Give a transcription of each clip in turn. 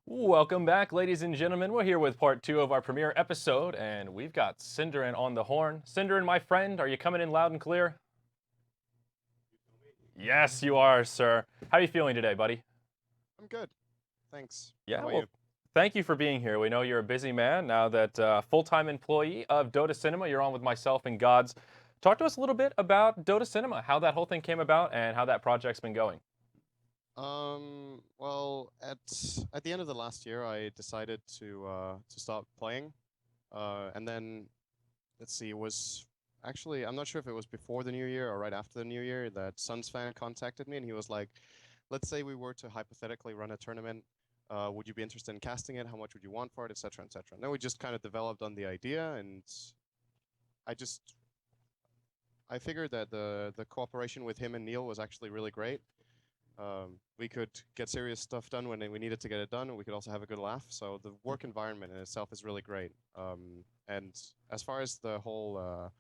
Welcome back, ladies and gentlemen. We're here with part two of our premiere episode, and we've got Synderen on the horn. Synderen, my friend, are you coming in loud and clear? Yes, you are, sir. How are you feeling today, buddy? I'm good. Thanks. How Yeah, about well, you? thank you for being here. We know you're a busy man now that full-time employee of Dota Cinema. You're on with myself and Gods. Talk to us a little bit about Dota Cinema, how that whole thing came about, and how that project's been going. Well, at the end of the last year, I decided to stop playing. And then let's see, it was actually I'm not sure if it was before the new year or right after the new year that Suns fan contacted me and he was like, "Let's say we were to hypothetically run a tournament. Would you be interested in casting it? How much would you want for it, etc., etc." And then we just kind of developed on the idea, and I just I figured that the cooperation with him and Neil was actually really great. We could get serious stuff done when we needed to get it done, and we could also have a good laugh. So the work environment in itself is really great. And as far as the whole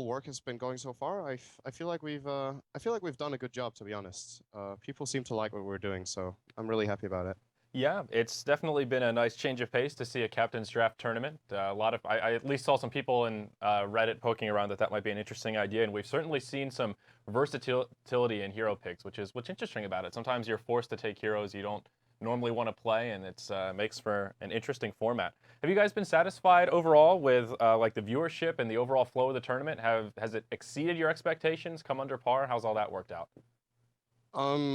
work has been going so far, I feel like we've done a good job, to be honest. People seem to like what we're doing, so I'm really happy about it. Yeah, it's definitely been a nice change of pace to see a captain's draft tournament. A lot of I at least saw some people in Reddit poking around that might be an interesting idea, and we've certainly seen some versatility in hero picks, which is what's interesting about it. Sometimes you're forced to take heroes you don't normally want to play, and it's makes for an interesting format. Have you guys been satisfied overall with like the viewership and the overall flow of the tournament? Has it exceeded your expectations? Come under par? How's all that worked out?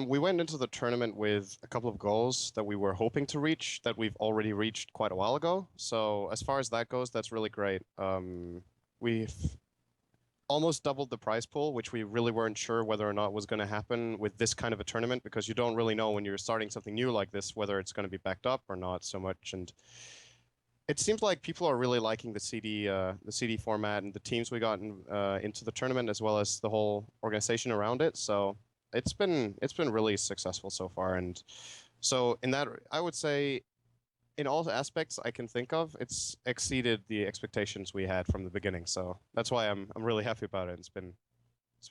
We went into the tournament with a couple of goals that we were hoping to reach that we've already reached quite a while ago. So as far as that goes, that's really great. We've almost doubled the prize pool, which we really weren't sure whether or not was going to happen with this kind of a tournament because you don't really know when you're starting something new like this whether it's going to be backed up or not so much. And it seems like people are really liking the CD format and the teams we got into the tournament as well as the whole organization around it. So it's been really successful so far. And so in that, I would say in all aspects I can think of, it's exceeded the expectations we had from the beginning. So that's why I'm really happy about it. It's been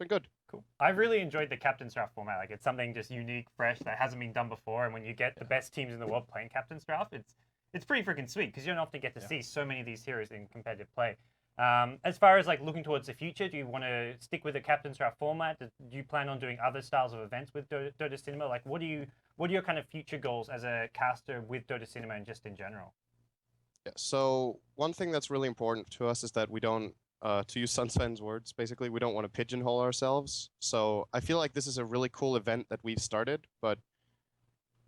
good. Cool. I've really enjoyed the Captain's Draft format. Like it's something just unique, fresh that hasn't been done before. And when you get the best teams in the world playing Captain's Draft, it's pretty freaking sweet because you don't often get to see so many of these heroes in competitive play. As far as like looking towards the future, do you want to stick with the Captain's Draft format? Do you plan on doing other styles of events with Dota Cinema? Like, what are your kind of future goals as a caster with Dota Cinema and just in general? Yeah. So one thing that's really important to us is that we don't, to use Sunsfan's words, basically, we don't want to pigeonhole ourselves. So I feel like this is a really cool event that we've started, but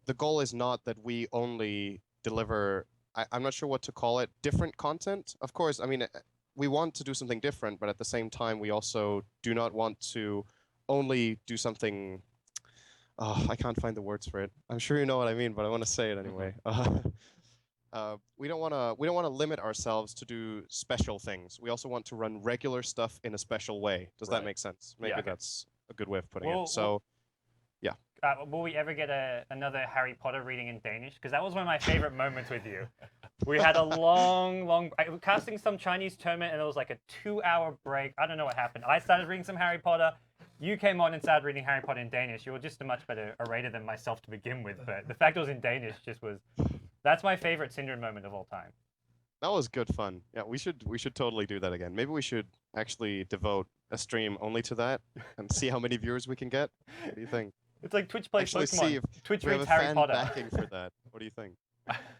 the goal is not that we only deliver, I'm not sure what to call it, different content. Of course, I mean, we want to do something different, but at the same time, we also do not want to only do something. Oh, I can't find the words for it. I'm sure you know what I mean, but I want to say it anyway. We don't want to limit ourselves to do special things. We also want to run regular stuff in a special way. Does that Right. make sense? Yeah. Maybe that's a good way of putting Well, it. So yeah. will we ever get another Harry Potter reading in Danish? Because that was one of my favorite moments with you. We had a long, casting some Chinese tournament, and it was like a 2-hour break. I don't know what happened. I started reading some Harry Potter. You came on and started reading Harry Potter in Danish. You were just a much better orator than myself to begin with, but the fact it was in Danish that's my favorite Synderen moment of all time. That was good fun. Yeah, we should totally do that again. Maybe we should actually devote a stream only to that and see how many viewers we can get. What do you think? It's like Twitch plays Actually, Pokemon. see if Twitch we have reads a Harry fan Potter. backing for that. What do you think?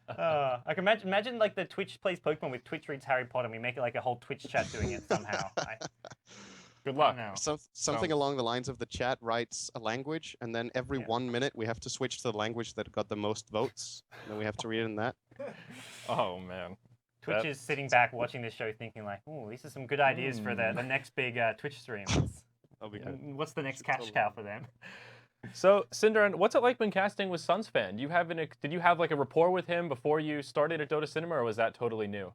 I can imagine like the Twitch plays Pokemon with Twitch reads Harry Potter, and we make it like a whole Twitch chat doing it somehow. Good I luck. don't know. Something Sounds- along the lines of the chat writes a language, and then every Yeah. 1 minute we have to switch to the language that got the most votes, and then we have to read it in that. Oh man. Twitch That- is sitting back watching this show thinking like, oh, these are some good ideas for the next big Twitch stream. That'll be good. What's the next cash cow for them? So, Synderen, what's it like when casting with Sunsfan? Did you have like a rapport with him before you started at Dota Cinema, or was that totally new?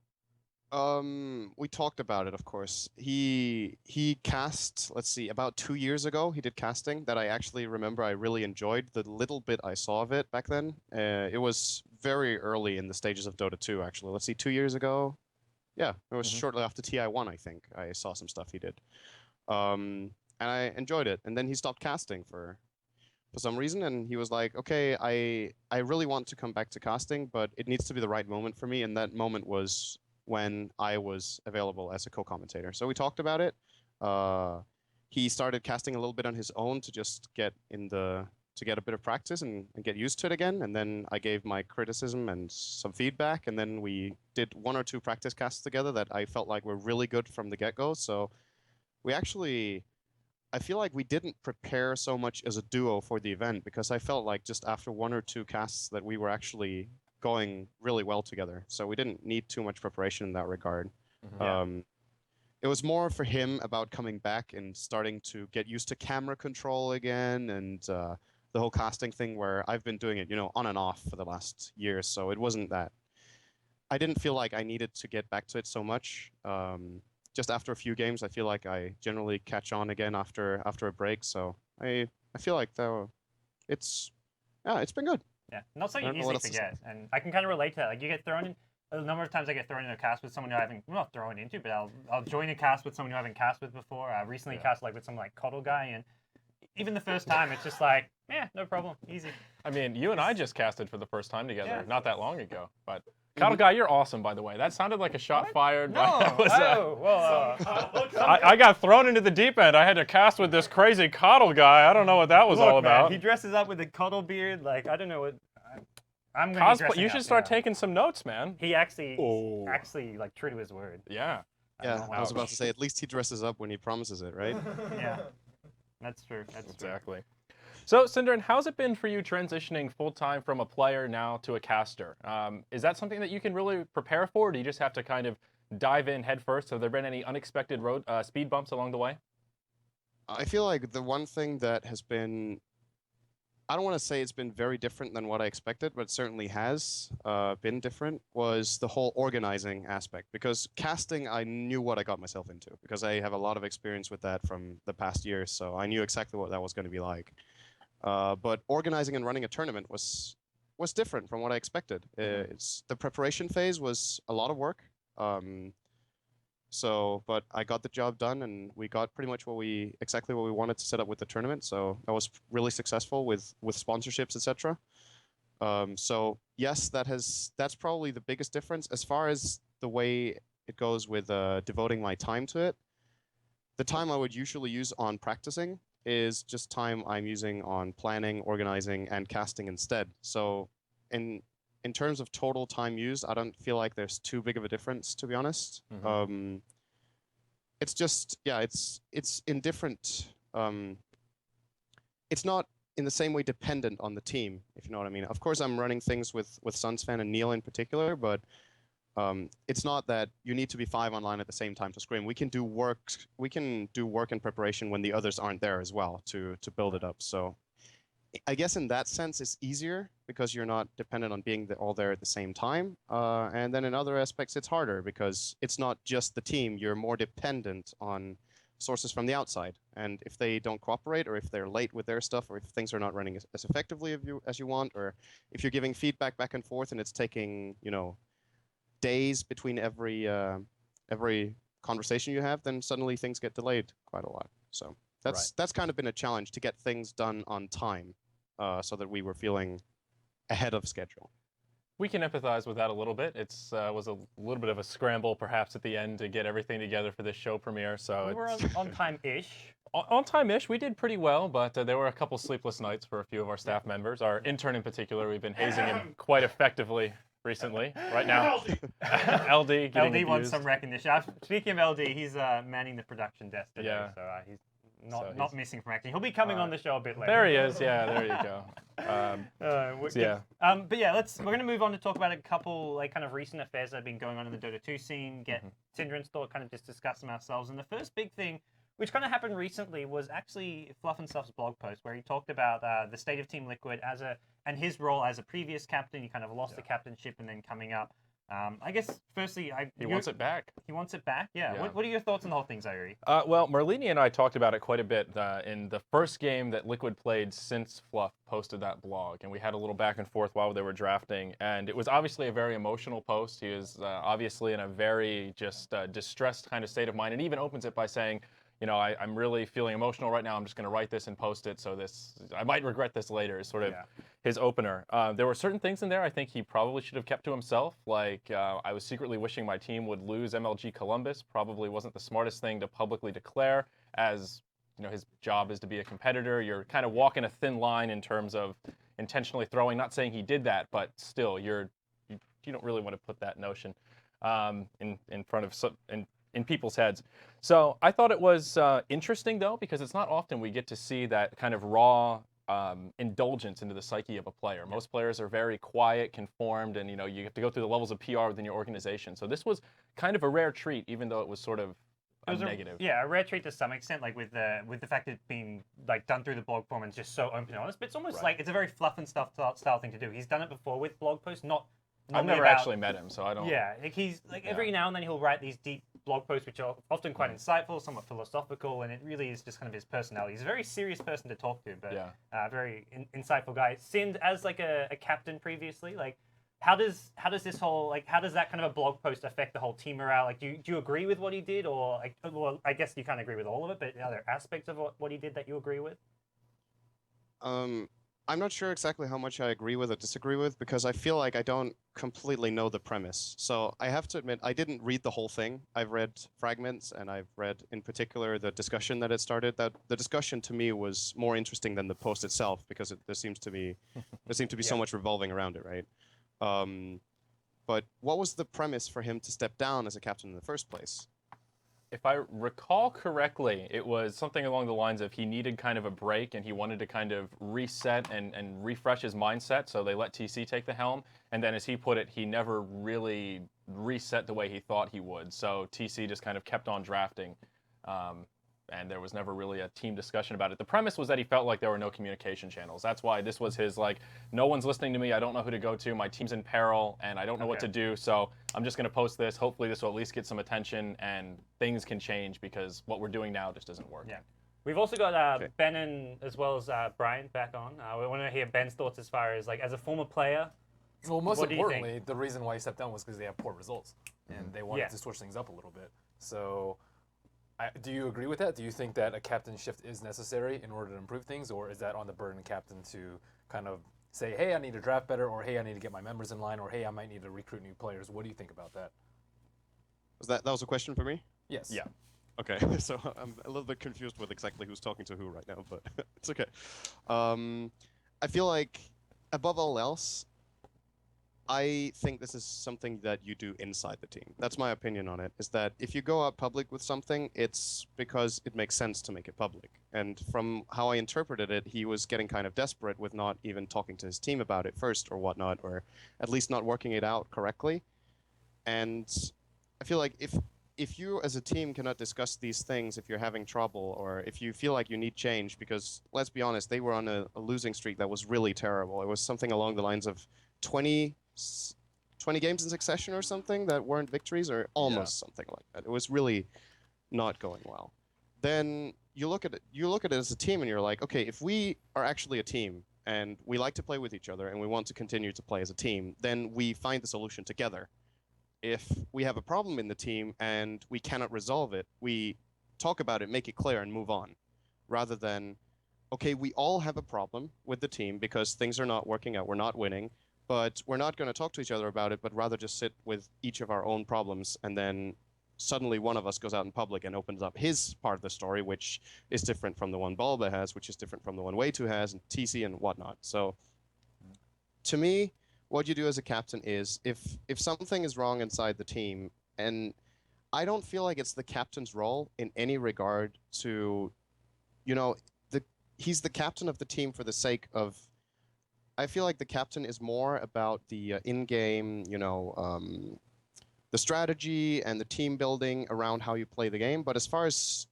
We talked about it, of course. He cast, let's see, about 2 years ago. He did casting that I actually remember. I really enjoyed the little bit I saw of it back then. It was very early in the stages of Dota 2, actually. Let's see, 2 years ago. Yeah, it was shortly after TI1, I think. I saw some stuff he did, and I enjoyed it. And then he stopped casting for for some reason, and he was like, "Okay, I really want to come back to casting, but it needs to be the right moment for me." And that moment was when I was available as a co-commentator. So we talked about it. He started casting a little bit on his own to just get to get a bit of practice and get used to it again. And then I gave my criticism and some feedback, and then we did 1 or 2 practice casts together that I felt like were really good from the get-go. So we actually, I feel like we didn't prepare so much as a duo for the event because I felt like just after 1 or 2 casts that we were actually going really well together. So we didn't need too much preparation in that regard. Yeah. It was more for him about coming back and starting to get used to camera control again and the whole casting thing where I've been doing it, on and off for the last year. So it wasn't that. I didn't feel like I needed to get back to it so much. Just after a few games, I feel like I generally catch on again after a break. So I feel like though it's been good. Yeah, not I something don't you know what easily else to say. forget, and I can kind of relate to that. Like you get thrown in a number of times. I get thrown in a cast with someone who I haven't, well, not thrown into, but I'll join a cast with someone who I haven't cast with before. I recently cast like with some like Coddle guy, and even the first time, it's just like, yeah, no problem, easy. I mean, you and I just casted for the first time together, Yeah. not that long ago. But Cattle Guy, you're awesome, by the way. That sounded like a shot fired. No, That was, I got thrown into the deep end. I had to cast with this crazy Coddle Guy. I don't know what that was look, all man, about. he dresses up with a Coddle beard. Like I don't know what. I'm gonna be dressing You up, should start yeah. taking some notes, man. He actually, Oh. like true to his word. Yeah. Yeah, I was Ouch. about to say at least he dresses up when he promises it, right? Yeah, that's true. That's true. Exactly. So, Synderen, how's it been for you transitioning full-time from a player now to a caster? Is that something that you can really prepare for, or do you just have to kind of dive in head first? Have there been any unexpected speed bumps along the way? I feel like the one thing that has been, I don't want to say it's been very different than what I expected, but it certainly has been different, was the whole organizing aspect. Because casting, I knew what I got myself into, because I have a lot of experience with that from the past years, so I knew exactly what that was going to be like. But organizing and running a tournament was different from what I expected. The preparation phase was a lot of work. But I got the job done, and we got pretty much exactly what we wanted to set up with the tournament. So that was really successful with sponsorships, etc. So yes, that's probably the biggest difference as far as the way it goes with devoting my time to it. The time I would usually use on practicing is just time I'm using on planning, organizing, and casting instead. So in terms of total time used, I don't feel like there's too big of a difference, to be honest. It's just, yeah, it's in different, it's not in the same way dependent on the team, if you know what I mean. Of course, I'm running things with Sunsfan and Neil in particular, but it's not that you need to be 5 online at the same time to scrim. We can do work in preparation when the others aren't there as well to build it up. So I guess in that sense it's easier because you're not dependent on being all there at the same time. And then in other aspects it's harder because it's not just the team. You're more dependent on sources from the outside. And if they don't cooperate, or if they're late with their stuff, or if things are not running as effectively as you want, or if you're giving feedback back and forth and it's taking, days between every conversation you have, then suddenly things get delayed quite a lot. So that's kind of been a challenge to get things done on time, so that we were feeling ahead of schedule. We can empathize with that a little bit. It was a little bit of a scramble, perhaps, at the end to get everything together for this show premiere. So We were on time-ish. On time-ish, we did pretty well, but there were a couple sleepless nights for a few of our staff members. Our intern in particular, we've been hazing him quite effectively recently. Right now, LD getting LD wants abused. some recognition. Speaking of LD, he's manning the production desk today, Yeah. so he's not missing from acting. He'll be coming on the show a bit later. There he is. Yeah, there you go. Yeah. But yeah, we're going to move on to talk about a couple like kind of recent affairs that have been going on in the Dota 2 scene. Get Synderen's thought, kind of just discuss them ourselves. And the first big thing, which kind of happened recently, was actually Fluff and Stuff's blog post where he talked about the state of Team Liquid and his role as a previous captain. He kind of lost the captainship and then coming up. I guess firstly, he wants it back. He wants it back. Yeah. Yeah. What are your thoughts on the whole thing, Zairi? Well, Merlini and I talked about it quite a bit in the first game that Liquid played since Fluff posted that blog, and we had a little back and forth while they were drafting, and it was obviously a very emotional post. He was obviously in a very just distressed kind of state of mind, and even opens it by saying, I'm really feeling emotional right now. I'm just going to write this and post it. So I might regret this later. Is sort of his opener. There were certain things in there I think he probably should have kept to himself. Like I was secretly wishing my team would lose MLG Columbus. Probably wasn't the smartest thing to publicly declare, as his job is to be a competitor. You're kind of walking a thin line in terms of intentionally throwing. Not saying he did that, but still, you don't really want to put that notion in front of in people's heads. So I thought it was interesting, though, because it's not often we get to see that kind of raw indulgence into the psyche of a player. Most players are very quiet, conformed, and you have to go through the levels of PR within your organization. So this was kind of a rare treat, even though it was sort of negative. A rare treat to some extent, like with the fact that it's being like done through the blog form and just so open and honest. But it's almost like it's a very fluff and stuff style thing to do. He's done it before with blog posts, not. I've never actually met him, so I don't. Yeah, like he's like every now and then he'll write these deep blog posts, which are often quite insightful, somewhat philosophical, and it really is just kind of his personality. He's a very serious person to talk to, but very insightful guy. Sind, as like a captain previously, like how does this whole how does that kind of a blog post affect the whole team morale? Like, do you agree with what he did, or like, well, I guess you can't agree with all of it, but are there aspects of what he did that you agree with? I'm not sure exactly how much I agree with or disagree with, because I feel like I don't completely know the premise. So I have to admit, I didn't read the whole thing. I've read fragments, and I've read, in particular, the discussion that it started. That the discussion to me was more interesting than the post itself, because there seemed to be so much revolving around it, right? But what was the premise for him to step down as a captain in the first place? If I recall correctly, it was something along the lines of he needed kind of a break and he wanted to kind of reset and refresh his mindset. So they let TC take the helm. And then, as he put it, he never really reset the way he thought he would. So TC just kind of kept on drafting. And there was never really a team discussion about it. The premise was that he felt like there were no communication channels. That's why this was his, like, no one's listening to me. I don't know who to go to. My team's in peril, and I don't know what to do. So I'm just going to post this. Hopefully this will at least get some attention, and things can change, because what we're doing now just doesn't work. Yeah. We've also got Ben and as well as Brian back on. We want to hear Ben's thoughts as far as, like, as a former player. Well, most importantly, the reason why he stepped down was because they have poor results, and they wanted to switch things up a little bit. So do you agree with that? Do you think that a captain shift is necessary in order to improve things, or is that on the burden captain to kind of say, hey, I need to draft better, or hey, I need to get my members in line, or hey, I might need to recruit new players? What do you think about that? That was a question for me? Yes. Yeah. Okay, so I'm a little bit confused with exactly who's talking to who right now, but it's okay. I feel like, above all else, I think this is something that you do inside the team. That's my opinion on it, is that if you go out public with something, it's because it makes sense to make it public. And from how I interpreted it, he was getting kind of desperate with not even talking to his team about it first or whatnot, or at least not working it out correctly. And I feel like if you as a team cannot discuss these things, if you're having trouble, or if you feel like you need change, because let's be honest, they were on a losing streak that was really terrible. It was something along the lines of 20 games in succession or something that weren't victories, or almost something like that. It was really not going well. Then you look at it as a team, and you're like, okay, if we are actually a team and we like to play with each other and we want to continue to play as a team, then we find the solution together. If we have a problem in the team and we cannot resolve it, we talk about it, make it clear, and move on, rather than, okay, we all have a problem with the team because things are not working out, we're not winning, but we're not going to talk to each other about it, but rather just sit with each of our own problems, and then suddenly one of us goes out in public and opens up his part of the story, which is different from the one Balba has, which is different from the one Way2 has, and TC and whatnot. So, to me, what you do as a captain is, if something is wrong inside the team, and I don't feel like it's the captain's role in any regard to, he's the captain of the team for the sake of, I feel like the captain is more about the in-game, the strategy and the team building around how you play the game. But as far as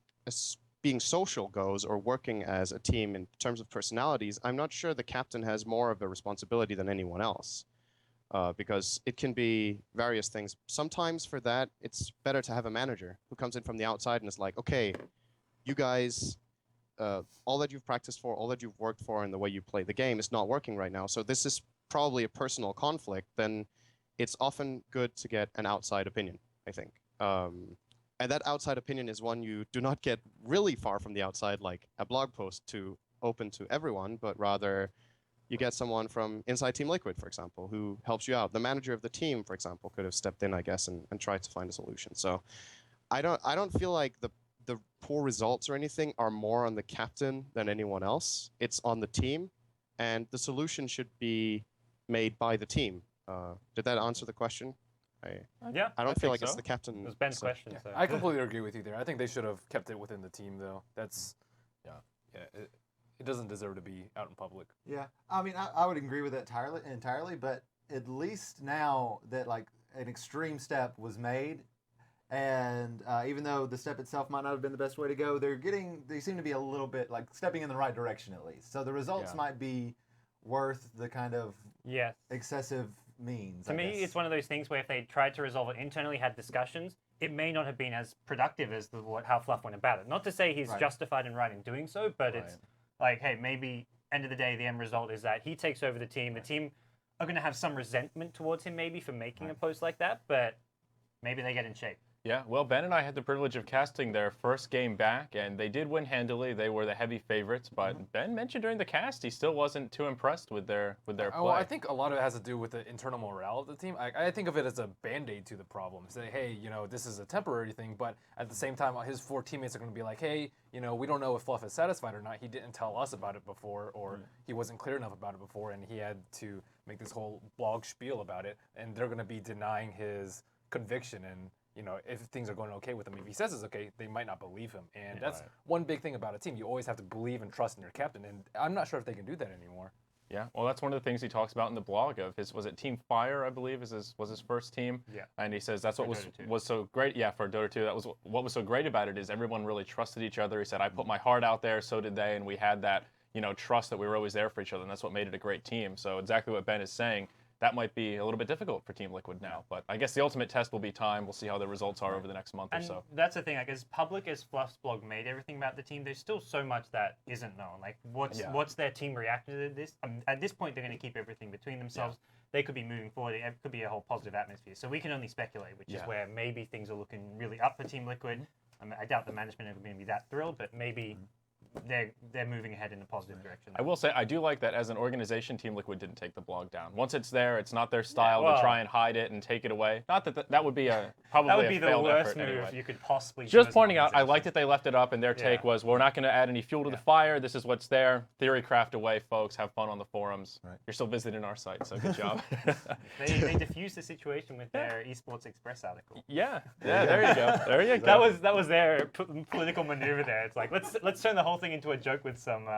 being social goes, or working as a team in terms of personalities, I'm not sure the captain has more of a responsibility than anyone else, because it can be various things. Sometimes for that, it's better to have a manager who comes in from the outside and is like, okay, you guys, all that you've practiced for, all that you've worked for, and the way you play the game is not working right now. So this is probably a personal conflict. Then it's often good to get an outside opinion, I think. And that outside opinion is one you do not get really far from the outside, like a blog post to open to everyone, but rather you get someone from inside Team Liquid, for example, who helps you out. The manager of the team, for example, could have stepped in, I guess, and tried to find a solution. So I don't feel like the poor results or anything are more on the captain than anyone else. It's on the team, and the solution should be made by the team. Did that answer the question? Yeah, I don't feel like so. it's the captain. it was Ben's so- question. Yeah, So. I completely agree with you there. I think they should have kept it within the team, though. That's, yeah, it doesn't deserve to be out in public. Yeah, I mean, I would agree with that entirely, but at least now that like an extreme step was made, and even though the step itself might not have been the best way to go, they seem to be a little bit like stepping in the right direction at least. So the results Yeah. might be worth the kind of Yes. excessive means. To I me, guess. it's one of those things where if they tried to resolve it internally, had discussions, it may not have been as productive as how Fluff went about it. Not to say he's Right. justified and right in doing so, but it's like, hey, maybe end of the day, the end result is that he takes over the team. The team are going to have some resentment towards him maybe for making a post like that, but maybe they get in shape. Yeah, well, Ben and I had the privilege of casting their first game back, and they did win handily. They were the heavy favorites, but Ben mentioned during the cast he still wasn't too impressed with their play. Well, I think a lot of it has to do with the internal morale of the team. I think of it as a band-aid to the problem. Say, hey, this is a temporary thing, but at the same time, his 4 teammates are going to be like, hey, we don't know if Fluff is satisfied or not. He didn't tell us about it before, or he wasn't clear enough about it before, and he had to make this whole blog spiel about it, and they're going to be denying his conviction and if things are going okay with him, if he says it's okay, they might not believe him. And that's one big thing about a team. You always have to believe and trust in your captain. And I'm not sure if they can do that anymore. Yeah, well, that's one of the things he talks about in the blog of was it Team Fire, I believe, was his first team. Yeah. And he says that's what For Dota 2. was so great. Yeah, for Dota 2, that was what was so great about it is everyone really trusted each other. He said, I put my heart out there, so did they, and we had that, trust that we were always there for each other, and that's what made it a great team. So exactly what Ben is saying. That might be a little bit difficult for Team Liquid now, but I guess the ultimate test will be time. We'll see how the results are over the next month or so. That's the thing, like as public as Fluff's blog made everything about the team, there's still so much that isn't known. Like what's their team reaction to this? At this point, they're going to keep everything between themselves. They could be moving forward. It could be a whole positive atmosphere. So we can only speculate, which is where maybe things are looking really up for Team Liquid. I doubt the management are going to be that thrilled, but maybe they're moving ahead in a positive direction. I will say, I do like that as an organization, Team Liquid didn't take the blog down. Once it's there, it's not their style to try and hide it and take it away. Not that that would be probably that would be a the failed worst effort move anyway. you could possibly do. Just as an pointing out, I organization. like that they left it up, and their take was, we're not going to add any fuel to the fire. This is what's there. Theory craft away, folks. Have fun on the forums. Right. You're still visiting our site, so good job. They diffused the situation with their Esports Express article. Yeah, there you go. There you go. That was their political maneuver there. It's like let's turn the whole thing into a joke with some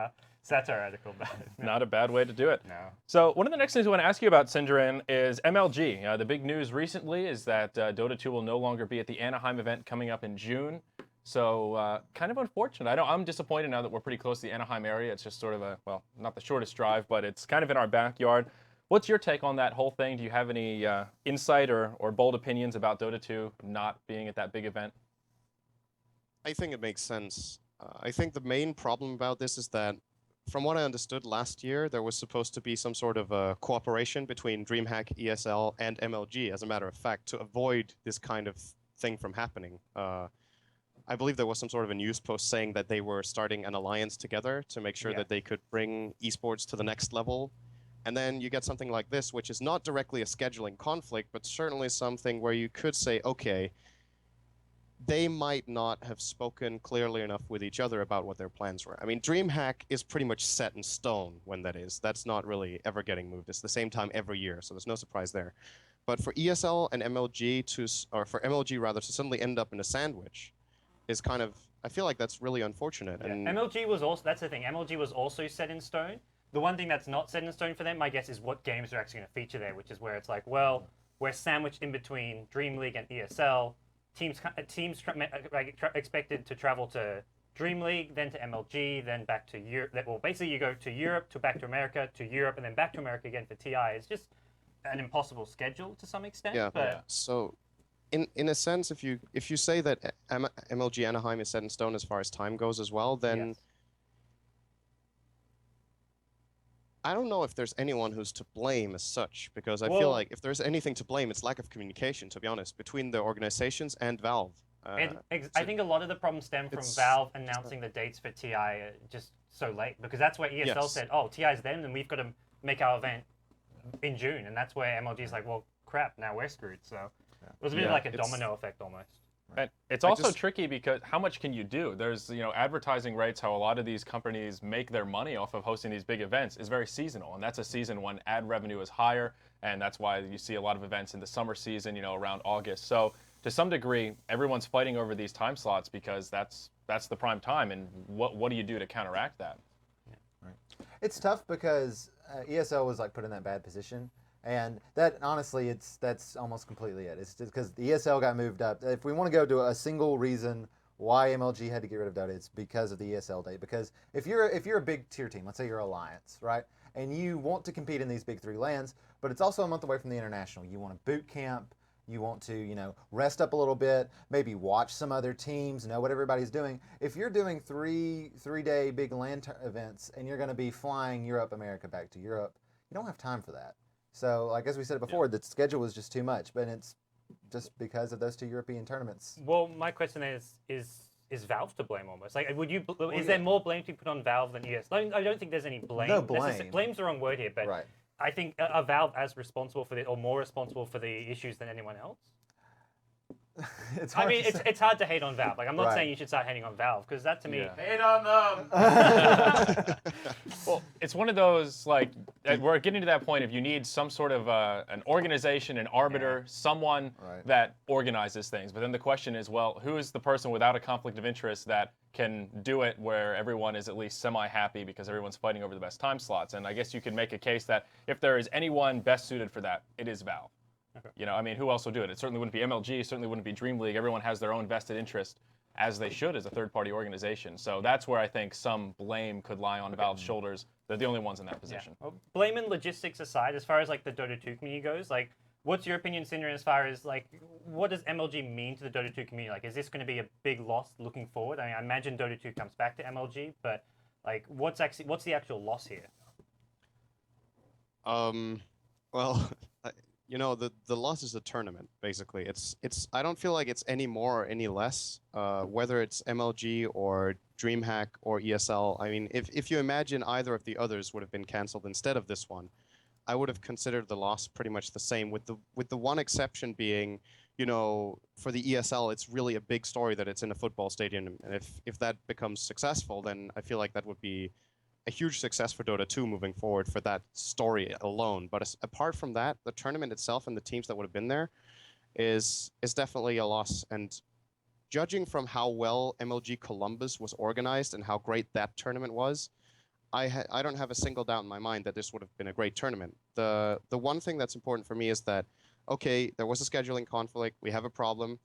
satire article about it. Not a bad way to do it. No. So one of the next things we want to ask you about, Synderen, is MLG. The big news recently is that Dota 2 will no longer be at the Anaheim event coming up in June. So kind of unfortunate. I'm disappointed now that we're pretty close to the Anaheim area. It's just sort of not the shortest drive, but it's kind of in our backyard. What's your take on that whole thing? Do you have any insight or bold opinions about Dota 2 not being at that big event? I think it makes sense. I think the main problem about this is that, from what I understood last year, there was supposed to be some sort of cooperation between DreamHack, ESL, and MLG, as a matter of fact, to avoid this kind of thing from happening. I believe there was some sort of a news post saying that they were starting an alliance together to make sure that they could bring esports to the next level. And then you get something like this, which is not directly a scheduling conflict, but certainly something where you could say, okay, they might not have spoken clearly enough with each other about what their plans were. I mean, DreamHack is pretty much set in stone when that is. That's not really ever getting moved. It's the same time every year, so there's no surprise there. But for ESL and MLG or for MLG rather, to suddenly end up in a sandwich is kind of, I feel like that's really unfortunate. Yeah. And MLG was also, that's the thing, MLG was also set in stone. The one thing that's not set in stone for them, I guess, is what games are actually going to feature there, which is where it's like, well, we're sandwiched in between Dream League and ESL. Teams expected to travel to Dream League, then to MLG, then back to Europe. Well, basically you go to Europe, to back to America, to Europe, and then back to America again for TI. It's just an impossible schedule to some extent. yeah, But so in a sense, if you say that MLG Anaheim is set in stone as far as time goes as well, then yes. I don't know if there's anyone who's to blame as such, because I feel like if there's anything to blame, it's lack of communication, to be honest, between the organizations and Valve. I think a lot of the problems stem from Valve announcing the dates for TI just so late, because that's where ESL said, oh, TI's then, and we've got to make our event in June, and that's where MLG's like, well, crap, now we're screwed. So it was a bit like a domino effect almost. And it's also tricky because how much can you do? There's, advertising rates, how a lot of these companies make their money off of hosting these big events is very seasonal. And that's a season when ad revenue is higher. And that's why you see a lot of events in the summer season, around August. So to some degree, everyone's fighting over these time slots because that's the prime time. And what do you do to counteract that? It's tough because ESL was like put in that bad position. And that, honestly, that's almost completely it. It's just because the ESL got moved up. If we want to go to a single reason why MLG had to get rid of Dota, it's because of the ESL date. Because if you're a big tier team, let's say you're Alliance, right, and you want to compete in these big 3 lands, but it's also a month away from the international. You want to boot camp. You want to, rest up a little bit, maybe watch some other teams, know what everybody's doing. If you're doing three-day big LAN events and you're going to be flying Europe, America back to Europe, you don't have time for that. So, like as we said before, the schedule was just too much, but it's just because of those 2 European tournaments. Well, my question is Valve to blame almost? Like, is there more blame to be put on Valve than ESL? I don't think there's any blame. No blame. Blame's the wrong word here, but I think are Valve as responsible for or more responsible for the issues than anyone else? It's hard to hate on Valve. Like, I'm not saying you should start hating on Valve, because that to me, hate on them. Well, it's one of those, like, we're getting to that point if you need some sort of an organization, an arbiter, someone that organizes things. But then the question is, well, who is the person without a conflict of interest that can do it where everyone is at least semi-happy because everyone's fighting over the best time slots? And I guess you can make a case that if there is anyone best suited for that, it is Valve. Who else will do it? It certainly wouldn't be MLG, certainly wouldn't be Dream League. Everyone has their own vested interest, as they should, as a third-party organization. So that's where I think some blame could lie on Valve's shoulders. They're the only ones in that position. Well, blame and logistics aside, as far as like the Dota 2 community goes, like, what's your opinion, Synderen, as far as like, what does MLG mean to the Dota 2 community? Like, is this going to be a big loss looking forward? I mean, I imagine Dota 2 comes back to MLG, but like, what's the actual loss here? Well, the loss is the tournament, basically. I don't feel like it's any more or any less, whether it's MLG or DreamHack or ESL. I mean, if you imagine either of the others would have been canceled instead of this one, I would have considered the loss pretty much the same, with the one exception being, for the ESL, it's really a big story that it's in a football stadium, and if that becomes successful, then I feel like that would be a huge success for Dota 2 moving forward for that story alone. But apart from that, the tournament itself and the teams that would have been there is definitely a loss. And judging from how well MLG Columbus was organized and how great that tournament was, I don't have a single doubt in my mind that this would have been a great tournament. The one thing that's important for me is that, okay, there was a scheduling conflict, we have a problem.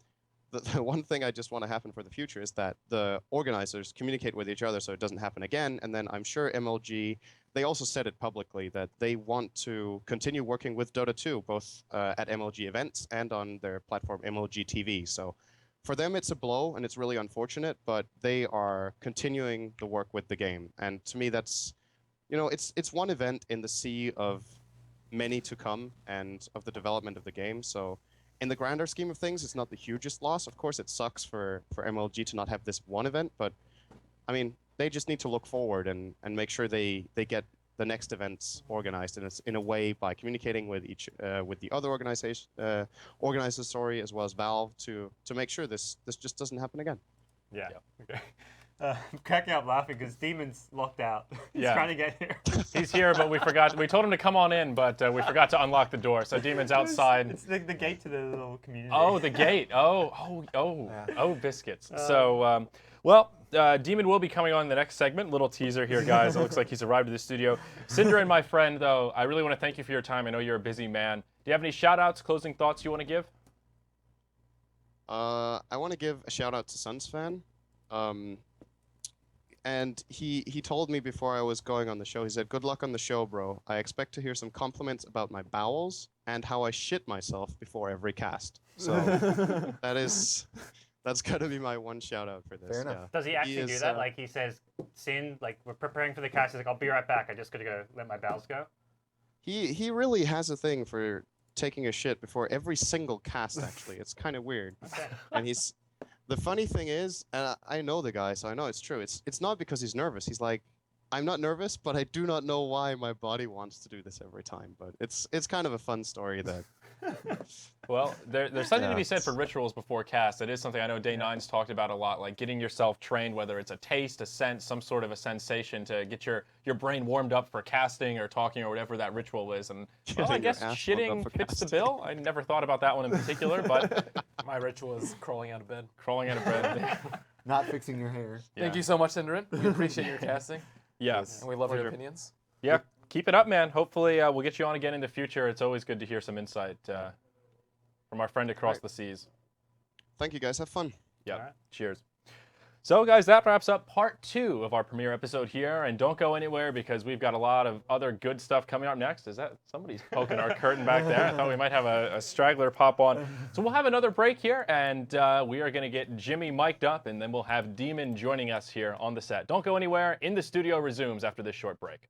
The one thing I just want to happen for the future is that the organizers communicate with each other so it doesn't happen again. And then I'm sure MLG, they also said it publicly that they want to continue working with Dota 2, both at MLG events and on their platform MLG TV. So for them, it's a blow and it's really unfortunate, but they are continuing the work with the game. And to me, that's, it's one event in the sea of many to come and of the development of the game. So in the grander scheme of things, it's not the hugest loss. Of course, it sucks for MLG to not have this one event, but I mean, they just need to look forward and make sure they get the next events organized in a way by communicating with with the other organizers, as well as Valve to make sure this just doesn't happen again. Yeah. Okay. I'm cracking up laughing because Demon's locked out. He's trying to get here. He's here, but we forgot. We told him to come on in, but we forgot to unlock the door. So Demon's outside. It's the gate to the little community. Oh, the gate. Oh, biscuits. So, Demon will be coming on in the next segment. Little teaser here, guys. It looks like he's arrived at the studio. Synderen, my friend, though, I really want to thank you for your time. I know you're a busy man. Do you have any shout-outs, closing thoughts you want to give? I want to give a shout-out to Sunsfan. And he told me before I was going on the show, he said, "Good luck on the show, bro. I expect to hear some compliments about my bowels and how I shit myself before every cast." So that's got to be my one shout out for this. Fair enough. Yeah. Does he actually do that? Like he says, Sin, like we're preparing for the cast, he's like, "I'll be right back. I just gotta go let my bowels go." He really has a thing for taking a shit before every single cast, actually. It's kind of weird. Okay. And he's The funny thing is, and I know the guy, so I know it's true. It's not because he's nervous. He's like, I'm not nervous, but I do not know why my body wants to do this every time. But it's kind of a fun story that. Well, there's something to Yeah. be said for rituals before cast. It is something I know Day 9's talked about a lot, like getting yourself trained, whether it's a taste, a sense, some sort of a sensation to get your brain warmed up for casting or talking or whatever that ritual is. And well, I Getting your guess ass warmed up shitting for fits the casting. bill. I never thought about that one in particular, but My ritual is crawling out of bed. crawling out of bed. Not fixing your hair. Thank you so much, Synderen. We appreciate your casting, Yes. and we love Pleasure. your opinions. Yeah, keep it up, man. Hopefully we'll get you on again in the future. It's always good to hear some insight from our friend across the seas. Thank you guys. Have fun. Yeah, Alright. cheers. So, guys, that wraps up part 2 of our premiere episode here. And don't go anywhere because we've got a lot of other good stuff coming up next. Is that somebody's poking our curtain back there? I thought we might have a straggler pop on. So we'll have another break here, and we are going to get Jimmy mic'd up, and then we'll have Demon joining us here on the set. Don't go anywhere. In the Studio resumes after this short break.